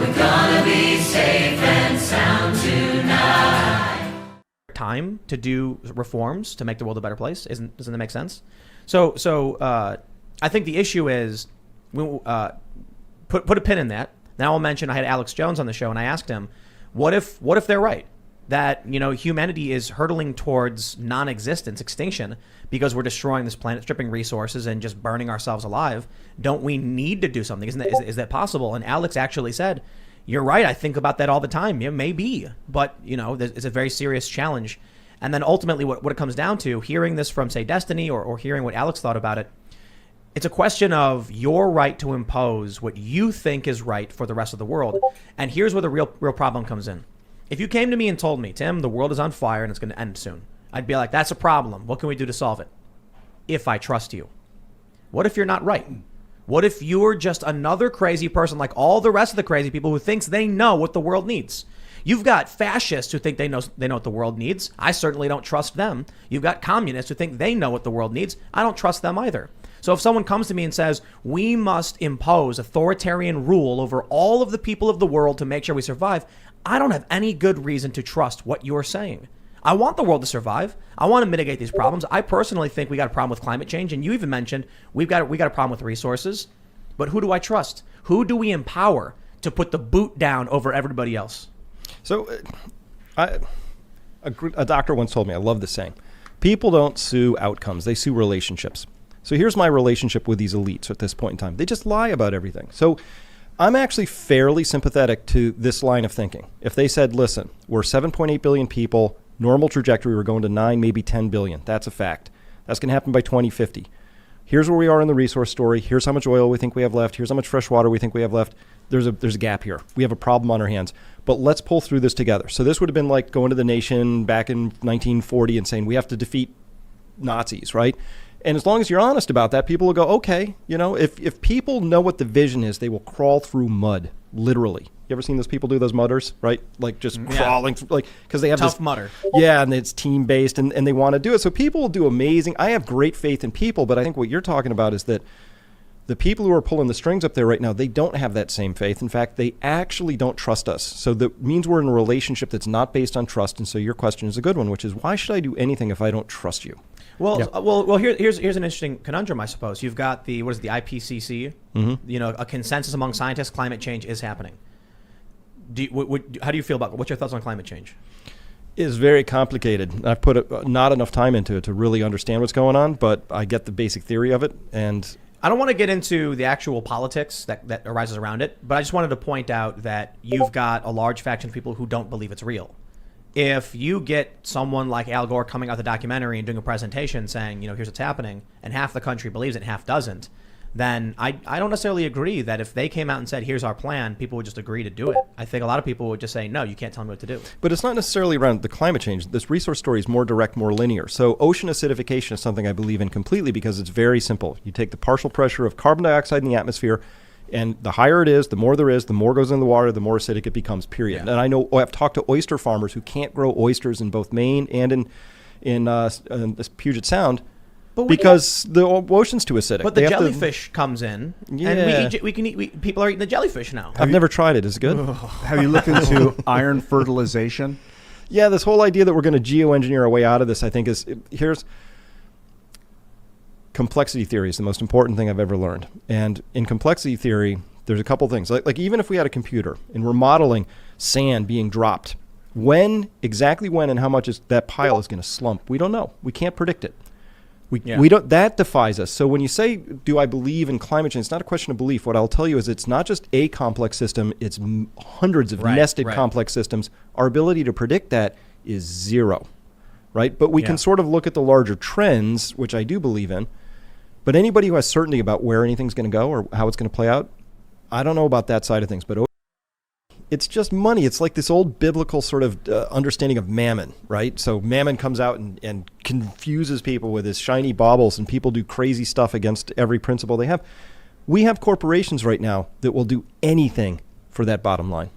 We're gonna be safe and sound tonight. Time to do reforms to make the world a better place. Doesn't that make sense? So I think the issue is, put a pin in that. Now I'll mention I had Alex Jones on the show and I asked him, what if they're right? That, humanity is hurtling towards non-existence, extinction, because we're destroying this planet, stripping resources and just burning ourselves alive. Don't we need to do something? Is that possible? And Alex actually said, you're right. I think about that all the time. Yeah, maybe, but it's a very serious challenge. And then ultimately what it comes down to, hearing this from, say, Destiny or hearing what Alex thought about it, it's a question of your right to impose what you think is right for the rest of the world. And here's where the real problem comes in. If you came to me and told me, Tim, the world is on fire and it's going to end soon, I'd be like, that's a problem. What can we do to solve it? If I trust you. What if you're not right? What if you're just another crazy person like all the rest of the crazy people who thinks they know what the world needs? You've got fascists who think they know what the world needs. I certainly don't trust them. You've got communists who think they know what the world needs. I don't trust them either. So if someone comes to me and says, we must impose authoritarian rule over all of the people of the world to make sure we survive, I don't have any good reason to trust what you're saying. I want the world to survive. I want to mitigate these problems. I personally think we got a problem with climate change. And you even mentioned we got a problem with resources. But who do I trust? Who do we empower to put the boot down over everybody else? So a doctor once told me, I love this saying, people don't sue outcomes, they sue relationships. So here's my relationship with these elites at this point in time. They just lie about everything. So I'm actually fairly sympathetic to this line of thinking. If they said, listen, we're 7.8 billion people, normal trajectory, we're going to 9, maybe 10 billion. That's a fact. That's going to happen by 2050. Here's where we are in the resource story. Here's how much oil we think we have left. Here's how much fresh water we think we have left. There's a gap here. We have a problem on our hands. But let's pull through this together. So this would have been like going to the nation back in 1940 and saying we have to defeat Nazis, right? And as long as you're honest about that, people will go, okay, if people know what the vision is, they will crawl through mud, literally. You ever seen those people do those mudders, right? Like just crawling, because they have tough this mudder. Yeah, and it's team-based, and they want to do it. So people will do amazing. I have great faith in people, but I think what you're talking about is that the people who are pulling the strings up there right now, they don't have that same faith. In fact, they actually don't trust us. So that means we're in a relationship that's not based on trust. And so your question is a good one, which is, why should I do anything if I don't trust you? Well, here's an interesting conundrum, I suppose. You've got the IPCC, a consensus among scientists, climate change is happening. How do you feel about it? What's your thoughts on climate change? It's very complicated. I've put not enough time into it to really understand what's going on, but I get the basic theory of it. And I don't want to get into the actual politics that arises around it, but I just wanted to point out that you've got a large faction of people who don't believe it's real. If you get someone like Al Gore coming out the documentary and doing a presentation saying, here's what's happening, and half the country believes it and half doesn't, then I don't necessarily agree that if they came out and said, here's our plan, people would just agree to do it. I think a lot of people would just say, no, you can't tell me what to do. But it's not necessarily around the climate change. This resource story is more direct, more linear. So ocean acidification is something I believe in completely because it's very simple. You take the partial pressure of carbon dioxide in the atmosphere, and the higher it is, the more there is, the more goes in the water, the more acidic it becomes, period. Yeah. And I've talked to oyster farmers who can't grow oysters in both Maine and in Puget Sound because the ocean's too acidic. But the jellyfish comes in, and people are eating the jellyfish now. I've never tried it. Is it good? Have you looked into iron fertilization? Yeah, this whole idea that we're going to geoengineer our way out of this, I think here's complexity theory is the most important thing I've ever learned. And in complexity theory, there's a couple things. Like even if we had a computer and we're modeling sand being dropped, exactly when and how much that pile is going to slump, we don't know. We can't predict it. We don't. That defies us. So when you say, do I believe in climate change, it's not a question of belief. What I'll tell you is it's not just a complex system. It's hundreds of nested complex systems. Our ability to predict that is zero, right? But we can sort of look at the larger trends, which I do believe in. But anybody who has certainty about where anything's going to go or how it's going to play out, I don't know about that side of things. But it's just money. It's like this old biblical sort of understanding of mammon, right? So mammon comes out and confuses people with his shiny baubles, and people do crazy stuff against every principle they have. We have corporations right now that will do anything for that bottom line.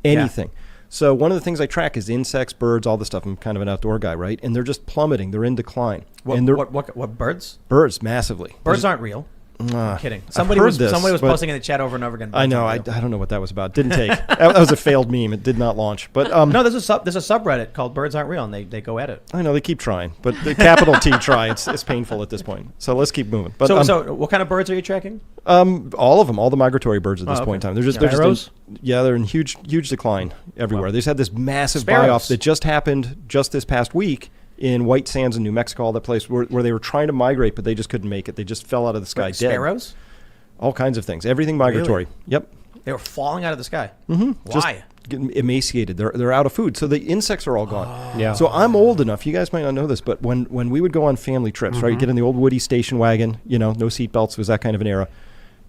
Anything. Yeah. So one of the things I track is insects, birds, all this stuff. I'm kind of an outdoor guy, right? And they're just plummeting. They're in decline. What birds? Birds, massively. Birds aren't real. I'm kidding. I've Somebody heard was this, somebody was but posting in the chat over and over again. I know. I don't know what that was about. Didn't take. That was a failed meme. It did not launch. But No, there's a subreddit called Birds Aren't Real, and they go at it. I know they keep trying, but the capital T try. It's painful at this point. So let's keep moving. But So what kind of birds are you tracking? all of them, all the migratory birds at this point in time. They're just Sparrows? they're in huge decline everywhere. Wow. They just had this massive Sparrows. buy-off that just happened just this past week in White Sands in New Mexico, all that place where they were trying to migrate, but they just couldn't make it. They just fell out of the sky dead. Sparrows? All kinds of things. Everything migratory. Really? Yep. They were falling out of the sky. Mm-hmm. Why? Just getting emaciated. They're out of food. So the insects are all gone. Yeah. So I'm old enough. You guys might not know this, but when we would go on family trips, right, get in the old Woody station wagon, no seat belts, was that kind of an era.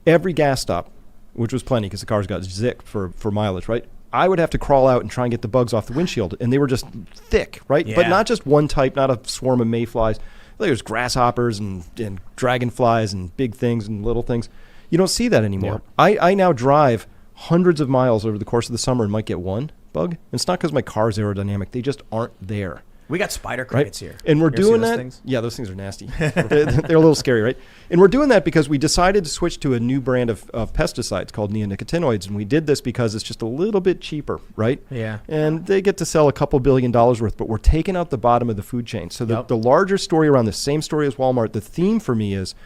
Every gas stop, which was plenty because the cars got zicked for mileage, right? I would have to crawl out and try and get the bugs off the windshield, and they were just thick, right? Yeah. But not just one type, not a swarm of mayflies. There's grasshoppers and dragonflies and big things and little things. You don't see that anymore. Yeah. I now drive hundreds of miles over the course of the summer and might get one bug. And it's not because my car's aerodynamic. They just aren't there. We got spider crickets Right? here. And we're You ever doing see those that. things? Yeah, those things are nasty. they're a little scary, right? And we're doing that because we decided to switch to a new brand of pesticides called neonicotinoids. And we did this because it's just a little bit cheaper, right? Yeah. And they get to sell a couple $1 billion worth, but we're taking out the bottom of the food chain. So the larger story around the same story as Walmart, the theme for me is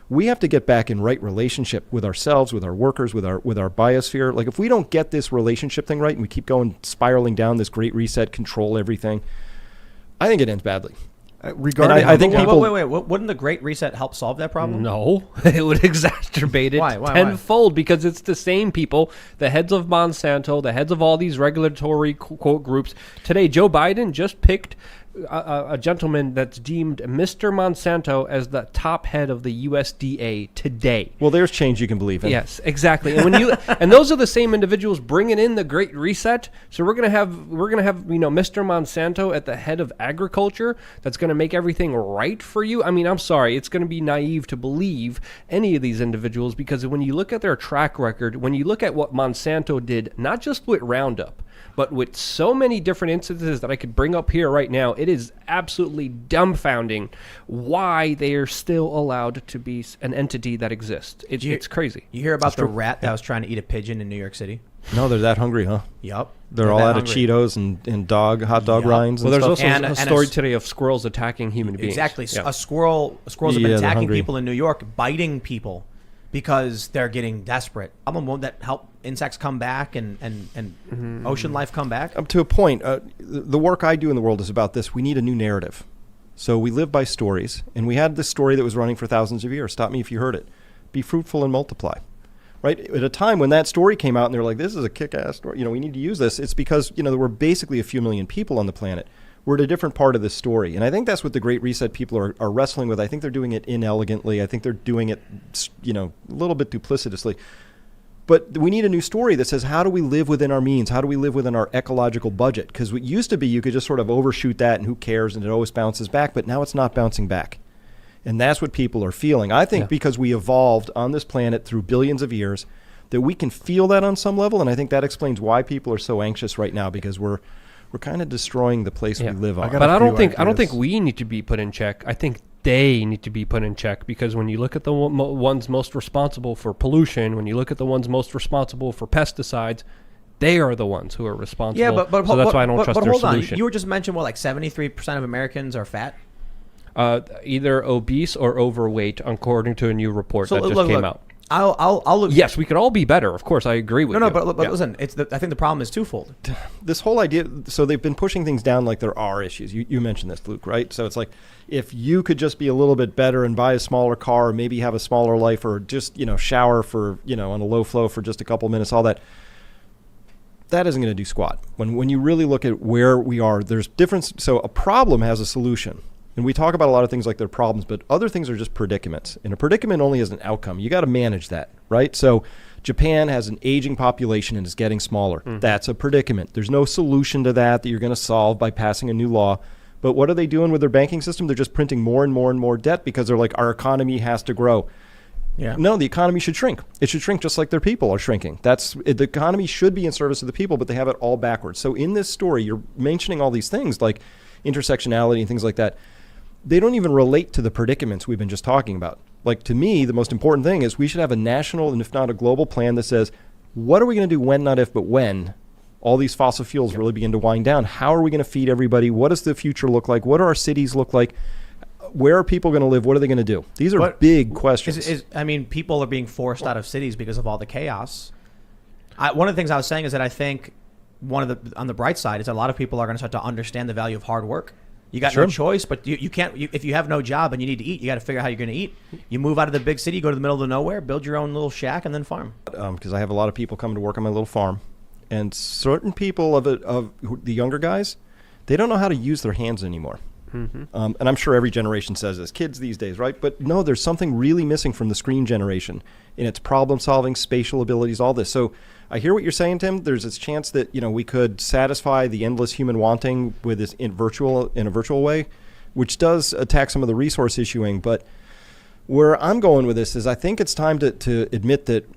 we have to get back in right relationship with ourselves, with our workers, with our biosphere. Like if we don't get this relationship thing right and we keep going spiraling down this great reset, control everything, I think it ends badly. Regarding, I think people. Wait. Wouldn't the Great Reset help solve that problem? No, it would exacerbate it Why? tenfold because it's the same people, the heads of Monsanto, the heads of all these regulatory quote groups. Today, Joe Biden just picked a gentleman that's deemed Mr. Monsanto as the top head of the USDA today. Well, there's change you can believe in. Yes, exactly. And when and those are the same individuals bringing in the Great Reset. So we're gonna have Mr. Monsanto at the head of agriculture. That's gonna make everything right for you. I mean, I'm sorry, it's gonna be naive to believe any of these individuals because when you look at their track record, when you look at what Monsanto did, not just with Roundup, but with so many different instances that I could bring up here right now, it is absolutely dumbfounding why they are still allowed to be an entity that exists. It's crazy. You hear about the rat that was trying to eat a pigeon in New York City? No, they're that hungry, huh? Yup. They're all out of Cheetos and hot dog rinds. Well, and there's stuff. also a And story today of squirrels attacking human beings. Exactly. Yeah. Squirrels have been Yeah, they're attacking hungry. people in New York, biting people because they're getting desperate. Won't that help insects come back and ocean life come back? Up to a point. The work I do in the world is about this. We need a new narrative. So we live by stories, and we had this story that was running for thousands of years. Stop me if you heard it. Be fruitful and multiply. Right? At a time when that story came out and they were like, this is a kick-ass story, we need to use this. It's because, there were basically a few million people on the planet. We're at a different part of this story. And I think that's what the Great Reset people are wrestling with. I think they're doing it inelegantly. I think they're doing it, a little bit duplicitously. But we need a new story that says, how do we live within our means? How do we live within our ecological budget? Because what used to be, you could just sort of overshoot that and who cares, and it always bounces back. But now it's not bouncing back. And that's what people are feeling. I think because we evolved on this planet through billions of years, that we can feel that on some level. And I think that explains why people are so anxious right now, because we're kind of destroying the place we live on. got But a I don't few think ideas. we need to be put in check. I think they need to be put in check because when you look at the ones most responsible for pollution, when you look at the ones most responsible for pesticides, they are the ones who are responsible. Yeah, but so that's why I don't trust their hold solution. on. You were just mentioning 73% of Americans are fat. Either obese or overweight, according to a new report that just look, came out. I'll look. Yes, we could all be better. Of course, I agree with you. No, but Yeah. listen, I think the problem is twofold. This whole idea, so they've been pushing things down like there are issues. You mentioned this, Luke, right? So it's like, if you could just be a little bit better and buy a smaller car, or maybe have a smaller life, or just, shower for, on a low flow for just a couple minutes, all that isn't going to do squat. When you really look at where we are, there's difference. So a problem has a solution. And we talk about a lot of things like they're problems, but other things are just predicaments. And a predicament only has an outcome. You got to manage that, right? So Japan has an aging population and is getting smaller. Mm-hmm. That's a predicament. There's no solution to that you're going to solve by passing a new law. But what are they doing with their banking system? They're just printing more and more and more debt because they're like, our economy has to grow. Yeah. No, the economy should shrink. It should shrink just like their people are shrinking. The economy should be in service of the people, but they have it all backwards. So in this story, you're mentioning all these things like intersectionality and things like that. they don't even relate to the predicaments we've been just talking about. Like, to me, the most important thing is we should have a national and if not a global plan that says, what are we going to do when, not if, but when all these fossil fuels really begin to wind down? How are we going to feed everybody? What does the future look like? What do our cities look like? Where are people going to live? What are they going to do? These are big questions. I mean, people are being forced out of cities because of all the chaos. One of the things I was saying is that I think on the bright side is that a lot of people are going to start to understand the value of hard work. You got no choice, but you can't. If you have no job and you need to eat, you got to figure out how you're going to eat. You move out of the big city, go to the middle of the nowhere, build your own little shack, and then farm. Because I have a lot of people coming to work on my little farm, and certain people of the younger guys, they don't know how to use their hands anymore. Mm-hmm. And I'm sure every generation says this, kids these days, right? But no, there's something really missing from the screen generation in its problem solving, spatial abilities, all this. So I hear what you're saying, Tim. There's this chance that we could satisfy the endless human wanting with this in a virtual way, which does attack some of the resource issuing. But where I'm going with this is I think it's time to admit that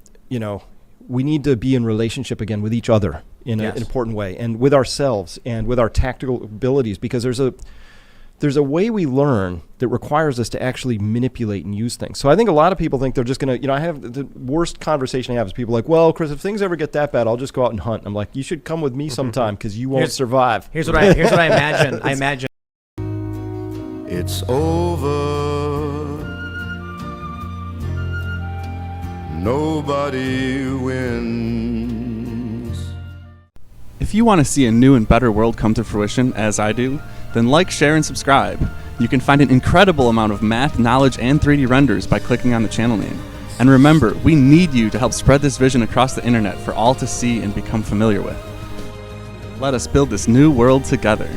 we need to be in relationship again with each other in an important way, and with ourselves and with our tactical abilities, because there's a way we learn that requires us to actually manipulate and use things. So I think a lot of people think they're just going to, I have the worst conversation I have is people like, well, Chris, if things ever get that bad, I'll just go out and hunt. I'm like, you should come with me sometime because you won't survive. Here's what I imagine. I imagine. It's over. Nobody wins. If you want to see a new and better world come to fruition, as I do, then like, share, and subscribe. You can find an incredible amount of math, knowledge, and 3D renders by clicking on the channel name. And remember, we need you to help spread this vision across the internet for all to see and become familiar with. Let us build this new world together.